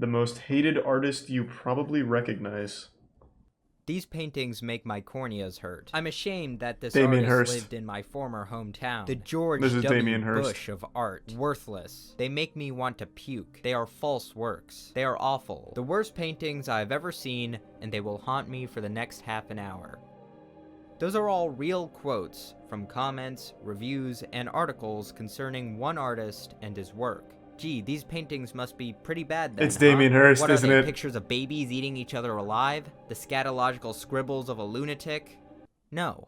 The most hated artist you probably recognize. These paintings make my corneas hurt. I'm ashamed that this Damien artist Hirst. lived in my former hometown. The This George is W. Damien Hirst. Bush of art. Worthless. They make me want to puke. They are false works. They are awful. The worst paintings I've ever seen, and they will haunt me for the next half an hour. Those are all real quotes from comments, reviews, and articles concerning one artist and his work. Gee, these paintings must be pretty bad then, It's Damien Hirst, what are isn't they, it? pictures of babies eating each other alive? The scatological scribbles of a lunatic? No.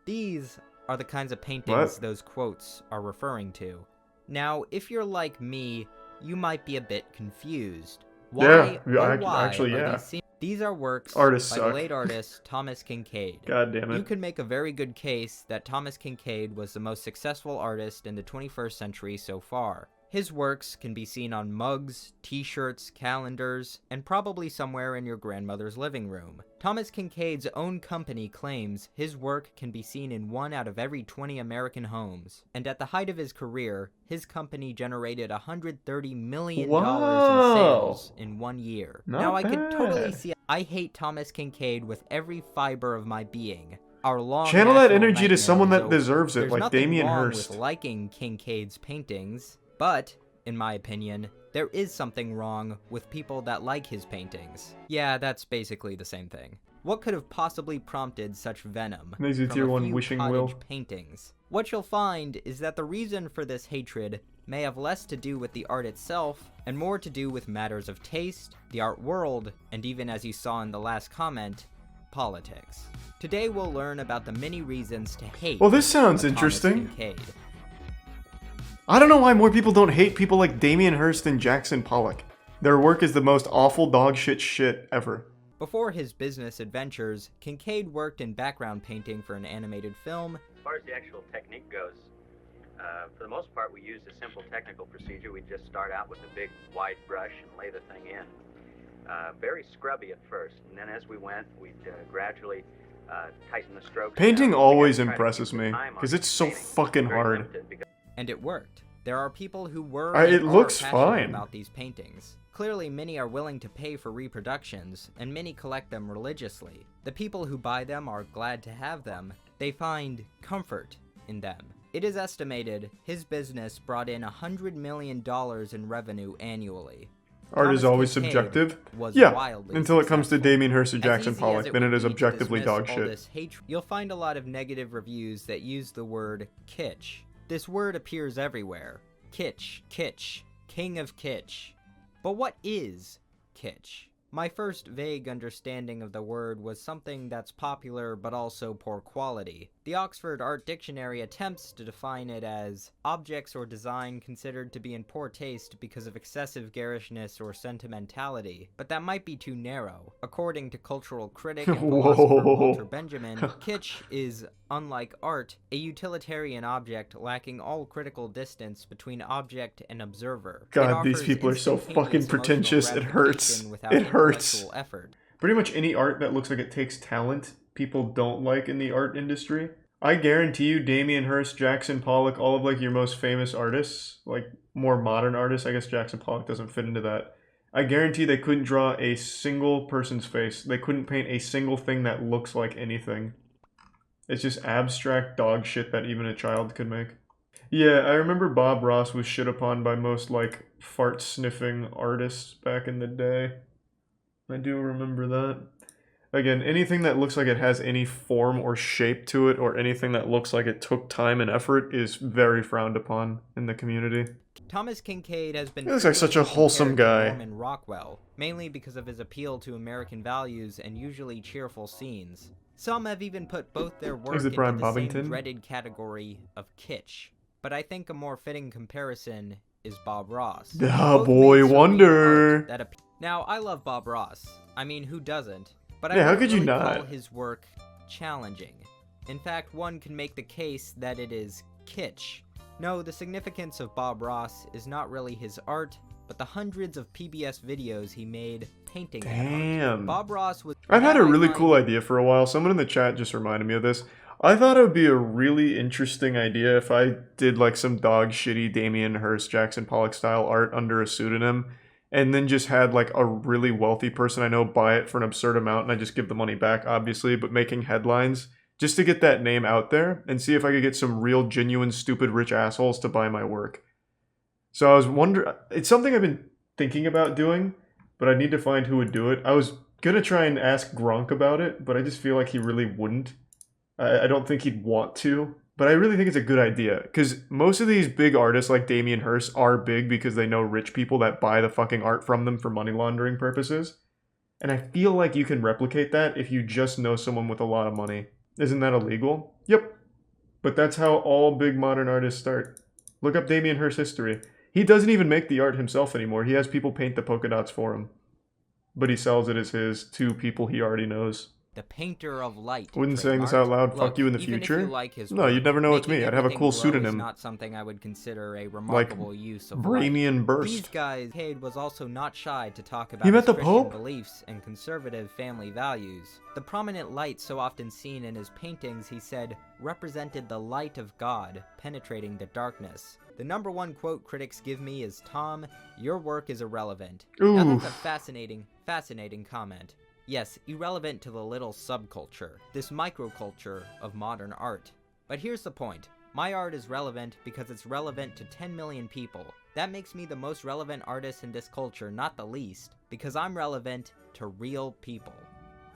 These are the kinds of paintings those quotes are referring to. Now, if you're like me, you might be a bit confused. Why, Actually, yeah. These are works Artists by suck. the late artist Thomas Kinkade. God damn it. You can make a very good case that Thomas Kinkade was the most successful artist in the 21st century so far. His works can be seen on mugs, t-shirts, calendars, and probably somewhere in your grandmother's living room. Thomas Kinkade's own company claims his work can be seen in 1 out of every 20 American homes. And at the height of his career, his company generated $130 million in sales in 1 year. Now I could totally see I hate Thomas Kinkade with every fiber of my being. Our long Channel that national energy to someone nightmare that is over. deserves it, There's like nothing Damien wrong Hirst. with liking Kinkade's paintings, but, in my opinion, there is something wrong with people that like his paintings. Yeah, that's basically the same thing. What could have possibly prompted such venom There's a from tier a 1 few wishing cottage will. paintings? What you'll find is that the reason for this hatred may have less to do with the art itself, and more to do with matters of taste, the art world, and even as you saw in the last comment, politics. Today we'll learn about the many reasons to hate Well, this sounds Thomas interesting. Kinkade. I don't know why more people don't hate people like Damien Hirst and Jackson Pollock. Their work is the most awful dog shit ever. Before his business adventures, Kinkade worked in background painting for an animated film. As far as the actual technique goes, for the most part we used a simple technical procedure. We'd just start out with a big wide brush and lay the thing in. Very scrubby at first, and then as we went, we'd gradually tighten the strokes. Painting down. always We had to try to impresses keep the me, time on because it's so painting. fucking Very hard. limited because And it worked. There are people who were It and are looks passionate fine. about these paintings. Clearly, many are willing to pay for reproductions, and many collect them religiously. The people who buy them are glad to have them. They find comfort in them. It is estimated his business brought in $100 million in revenue annually. Art is Thomas always Kinkade subjective. was Yeah, wildly until it comes to successful. Damien Hirst or As Jackson easy as Pollock, it then would it is be to objectively dismiss dog all shit. this hatred, you'll find a lot of negative reviews that use the word kitsch. This word appears everywhere. Kitsch, kitsch, king of kitsch. But what is kitsch? My first vague understanding of the word was something that's popular but also poor quality. The Oxford Art Dictionary attempts to define it as objects or design considered to be in poor taste because of excessive garishness or sentimentality, but that might be too narrow. According to cultural critic and philosopher Whoa. Walter Benjamin, kitsch is, unlike art, a utilitarian object lacking all critical distance between object and observer. God, It these offers people are so instantaneous fucking emotional pretentious, it hurts. gratification without It hurts. intellectual effort. Pretty much any art that looks like it takes talent, people don't like in the art industry. I guarantee you Damien Hirst, Jackson Pollock, all of like your most famous artists, like more modern artists, I guess Jackson Pollock doesn't fit into that. I guarantee they couldn't draw a single person's face. They couldn't paint a single thing that looks like anything. It's just abstract dog shit that even a child could make. Yeah, I remember Bob Ross was shit upon by most like fart-sniffing artists back in the day. I do remember that. Again, anything that looks like it has any form or shape to it, or anything that looks like it took time and effort, is very frowned upon in the community. Thomas Kinkade has been He looks like such a wholesome compared to guy. Norman Rockwell, mainly because of his appeal to American values and usually cheerful scenes. Some have even put both their work Is it into Brian the same Bobbington? dreaded category of kitsch. But I think a more fitting comparison is Bob Ross. Ah, Both boy made some wonder. art that now, I love Bob Ross. I mean, who doesn't? But Yeah, I how wouldn't could you really not? call his work challenging. In fact, one can make the case that it is kitsch. No, the significance of Bob Ross is not really his art, but the hundreds of PBS videos he made painting that art. Damn. Bob Ross was... I've had now a I really find cool idea for a while. Someone in the chat just reminded me of this. I thought it would be a really interesting idea if I did like some dog shitty Damien Hirst, Jackson Pollock style art under a pseudonym, and then just had like a really wealthy person I know buy it for an absurd amount and I just give the money back, obviously, but making headlines just to get that name out there and see if I could get some real, genuine, stupid, rich assholes to buy my work. So I was wondering, it's something I've been thinking about doing, but I need to find who would do it. I was gonna try and ask Gronk about it, but I just feel like he really wouldn't. I don't think he'd want to, but I really think it's a good idea because most of these big artists like Damien Hirst are big because they know rich people that buy the fucking art from them for money laundering purposes. And I feel like you can replicate that if you just know someone with a lot of money. Isn't that illegal? Yep. But that's how all big modern artists start. Look up Damien Hirst's history. He doesn't even make the art himself anymore. He has people paint the polka dots for him. But he sells it as his to people he already knows. The painter of light. Wouldn't saying this out loud fuck Look, you in the even future? If you like his No, work, you'd never know it's making me. I'd have a everything cool glow is pseudonym. not something I would consider a remarkable use of light. Bramian Burst. These guys, Kinkade was also not shy to talk about He met his the Christian Pope? beliefs and conservative family values. The prominent light so often seen in his paintings, he said, represented the light of God penetrating the darkness. The number one quote critics give me is, "Tom, your work is irrelevant." Now that's a fascinating comment. Yes, irrelevant to the little subculture, this microculture of modern art. But here's the point. My art is relevant because it's relevant to 10 million people. That makes me the most relevant artist in this culture, not the least, because I'm relevant to real people.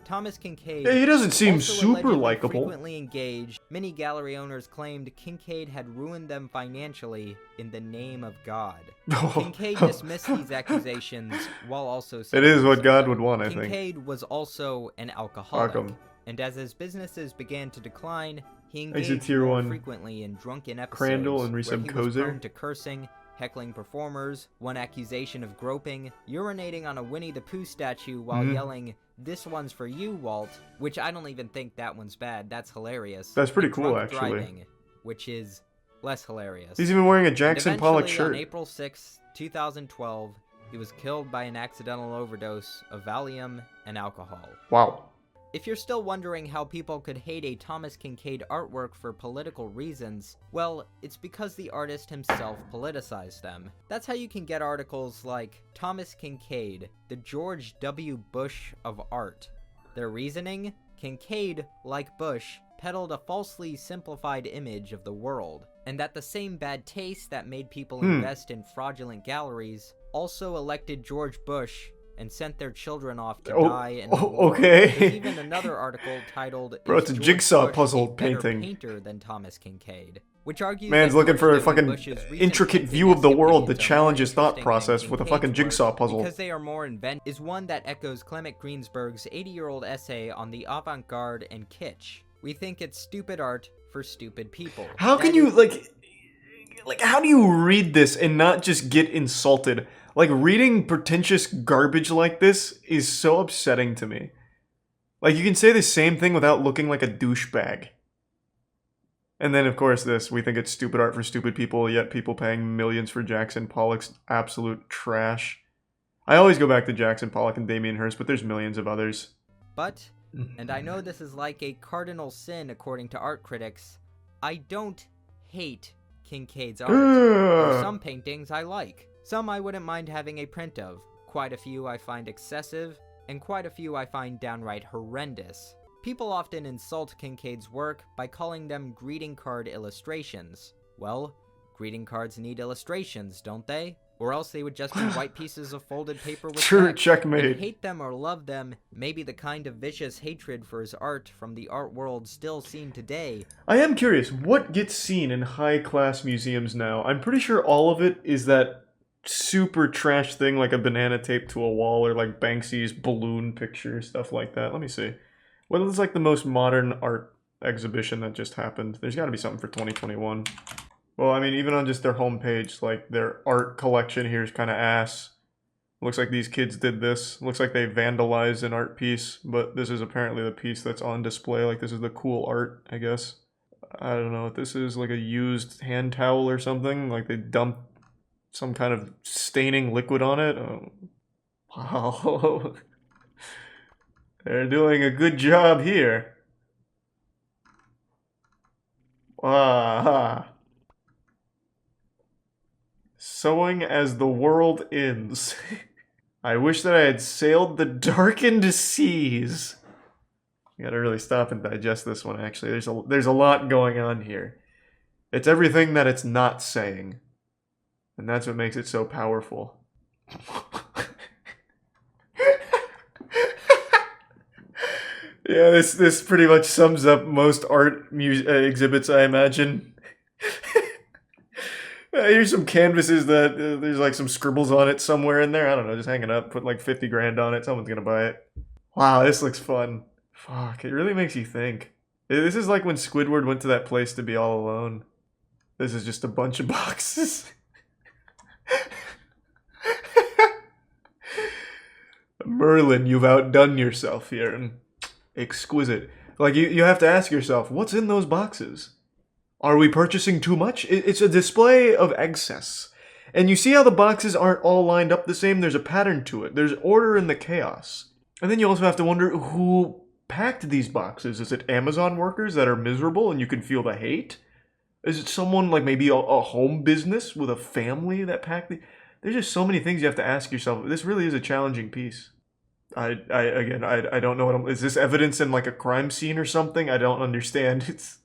Thomas Kinkade, Yeah, he doesn't seem also super allegedly likable. frequently engaged. Many gallery owners claimed Kinkade had ruined them financially in the name of God. Kinkade dismissed these accusations while also saying It is what God would want, I think. Kinkade was also an alcoholic, Fuck 'em. and as his businesses began to decline, he He's a engaged tier more one frequently in drunken episodes Crandall and where Resub he was Kozer. prone to cursing, heckling performers, one accusation of groping, urinating on a Winnie the Pooh statue while yelling, "This one's for you, Walt," which I don't even think that one's bad. That's hilarious. That's pretty and cool, drunk actually. driving, which is less hilarious. He's even wearing a And Jackson Pollock eventually, shirt. on April 6, 2012, he was killed by an accidental overdose of Valium and alcohol. Wow. If you're still wondering how people could hate a Thomas Kinkade artwork for political reasons, well, it's because the artist himself politicized them. That's how you can get articles like Thomas Kinkade, the George W. Bush of art. Their reasoning? Kinkade, like Bush, peddled a falsely simplified image of the world, and that the same bad taste that made people invest in fraudulent galleries also elected George Bush and sent their children off to die in the war. okay. There's even another article titled, Bro, "Is it's a George jigsaw Bush puzzle a better painting. painter than Thomas Kinkade?" Which argues Man's that looking George for a W. fucking Bush's recent intricate painting view of the world to escapades are challenge more his thought interesting process than with a Kinkade's fucking work jigsaw puzzle. because they are more inventive, is one that echoes Clement Greenberg's 80-year-old essay on the avant-garde and kitsch. We think it's stupid art for stupid people. How can That you, is- like, how do you read this and not just get insulted? Like, reading pretentious garbage like this is so upsetting to me. Like, you can say the same thing without looking like a douchebag. And then, of course, this. We think it's stupid art for stupid people, yet people paying millions for Jackson Pollock's absolute trash. I always go back to Jackson Pollock and Damien Hirst, but there's millions of others. But, and I know this is like a cardinal sin according to art critics, I don't hate Kinkade's art. There are some paintings I like. Some I wouldn't mind having a print of. Quite a few I find excessive, and quite a few I find downright horrendous. People often insult Kinkade's work by calling them greeting card illustrations. Well, greeting cards need illustrations, don't they? Or else they would just be white pieces of folded paper with Sure, text. checkmate. And hate them or love them, maybe the kind of vicious hatred for his art from the art world still seen today. I am curious, what gets seen in high-class museums now? I'm pretty sure all of it is that super trash thing like a banana taped to a wall or like Banksy's balloon picture, stuff like that. Let me see. What is like the most modern art exhibition that just happened? There's got to be something for 2021. Well, I mean, even on just their homepage, like their art collection here is kind of ass. Looks like these kids did this. Looks like they vandalized an art piece, but this is apparently the piece that's on display. Like this is the cool art, I guess. I don't know. This is like a used hand towel or something. Like they dumped some kind of staining liquid on it. Oh, wow. They're doing a good job here. Ah. Sewing as the world ends. I wish that I had sailed the darkened seas. You gotta really stop and digest this one, actually. There's a lot going on here. It's everything that it's not saying. And that's what makes it so powerful. Yeah, this pretty much sums up most art exhibits, I imagine. Here's some canvases that there's like some scribbles on it somewhere in there. I don't know, just hanging up. Put like 50 grand on it. Someone's gonna buy it. Wow, this looks fun. Fuck, it really makes you think. This is like when Squidward went to that place to be all alone. This is just a bunch of boxes. Merlin, you've outdone yourself here. And exquisite. Like, you have to ask yourself, what's in those boxes? Are we purchasing too much? It's a display of excess. And you see how the boxes aren't all lined up the same? There's a pattern to it. There's order in the chaos. And then you also have to wonder who packed these boxes. Is it Amazon workers that are miserable and you can feel the hate? Is it someone like maybe a home business with a family that packed the... There's just so many things you have to ask yourself. This really is a challenging piece. I don't know what is this evidence in like a crime scene or something? I don't understand. It's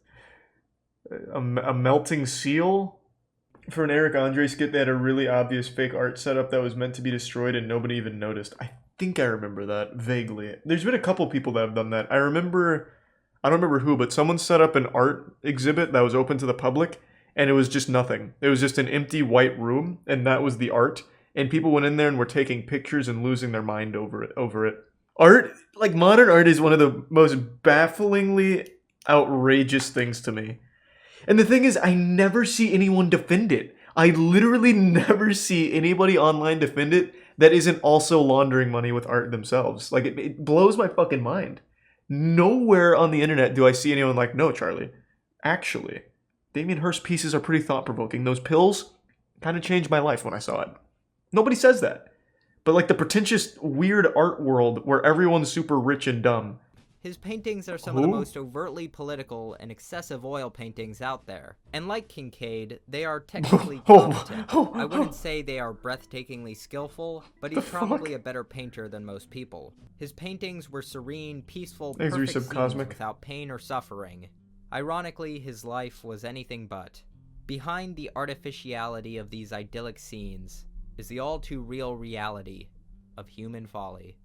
a melting seal. For an Eric Andre skit, they had a really obvious fake art setup that was meant to be destroyed and nobody even noticed. I think I remember that vaguely. There's been a couple people that have done that. I don't remember who, but someone set up an art exhibit that was open to the public and it was just nothing. It was just an empty white room and that was the art. And people went in there and were taking pictures and losing their mind over it. Art, like modern art, is one of the most bafflingly outrageous things to me. And the thing is, I never see anyone defend it. I literally never see anybody online defend it that isn't also laundering money with art themselves. Like, it blows my fucking mind. Nowhere on the internet do I see anyone like, no, Charlie, actually, Damien Hirst's pieces are pretty thought-provoking. Those pills kind of changed my life when I saw it. Nobody says that. But like the pretentious, weird art world where everyone's super rich and dumb. His paintings are some of the most overtly political and excessive oil paintings out there. And like Kinkade, they are technically competent. I wouldn't say they are breathtakingly skillful, but he's probably a better painter than most people. His paintings were serene, peaceful, perfect scenes without pain or suffering. Ironically, his life was anything but. Behind the artificiality of these idyllic scenes is the all-too-real reality of human folly.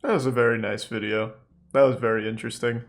That was a very nice video. That was very interesting.